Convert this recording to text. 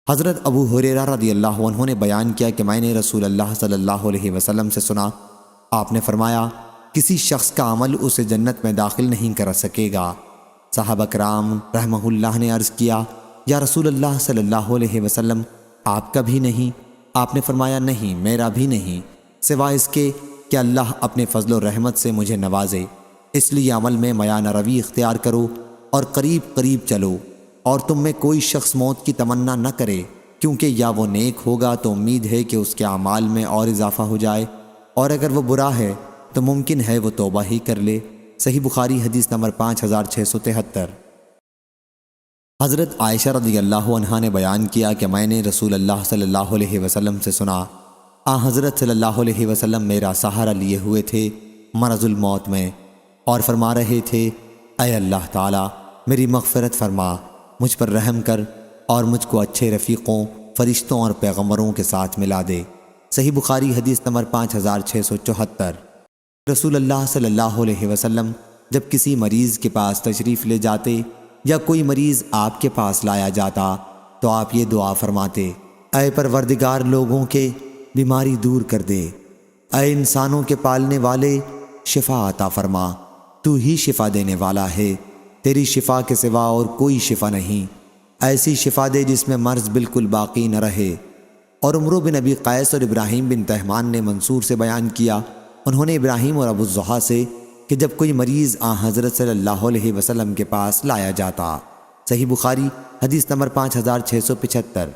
حضرت ابو ہریرہ رضی اللہ عنہ نے بیان کیا کہ میں نے رسول اللہ صلی اللہ علیہ وسلم سے سنا، آپ نے فرمایا کسی شخص کا عمل اسے جنت میں داخل نہیں کر سکے گا۔ صحابہ کرام رحمہ اللہ نے عرض کیا، یا رسول اللہ صلی اللہ علیہ وسلم آپ کا بھی نہیں؟ آپ نے فرمایا نہیں، میرا بھی نہیں، سوائے اس کے کہ اللہ اپنے فضل و رحمت سے مجھے نوازے۔ اس لیے عمل میں میانہ روی اختیار کرو اور قریب قریب چلو، اور تم میں کوئی شخص موت کی تمنا نہ کرے، کیونکہ یا وہ نیک ہوگا تو امید ہے کہ اس کے اعمال میں اور اضافہ ہو جائے، اور اگر وہ برا ہے تو ممکن ہے وہ توبہ ہی کر لے۔ صحیح بخاری حدیث نمبر 5673۔ حضرت عائشہ رضی اللہ عنہا نے بیان کیا کہ میں نے رسول اللہ صلی اللہ علیہ وسلم سے سنا، حضرت صلی اللہ علیہ وسلم میرا سہارا لیے ہوئے تھے مرض الموت میں، اور فرما رہے تھے، اے اللہ تعالی میری مغفرت فرما، مجھ پر رحم کر اور مجھ کو اچھے رفیقوں، فرشتوں اور پیغمبروں کے ساتھ ملا دے۔ صحیح بخاری حدیث نمبر 5674۔ رسول اللہ صلی اللہ علیہ وسلم جب کسی مریض کے پاس تشریف لے جاتے یا کوئی مریض آپ کے پاس لایا جاتا تو آپ یہ دعا فرماتے، اے پروردگار لوگوں کے بیماری دور کر دے، اے انسانوں کے پالنے والے شفا عطا فرما، تو ہی شفا دینے والا ہے، تیری شفا کے سوا اور کوئی شفا نہیں، ایسی شفا دے جس میں مرض بالکل باقی نہ رہے۔ اور عمرو بن ابی قیس اور ابراہیم بن تہمان نے منصور سے بیان کیا، انہوں نے ابراہیم اور ابو الضحیٰ سے کہ جب کوئی مریض حضرت صلی اللہ علیہ وسلم کے پاس لایا جاتا۔ صحیح بخاری حدیث نمبر 5675۔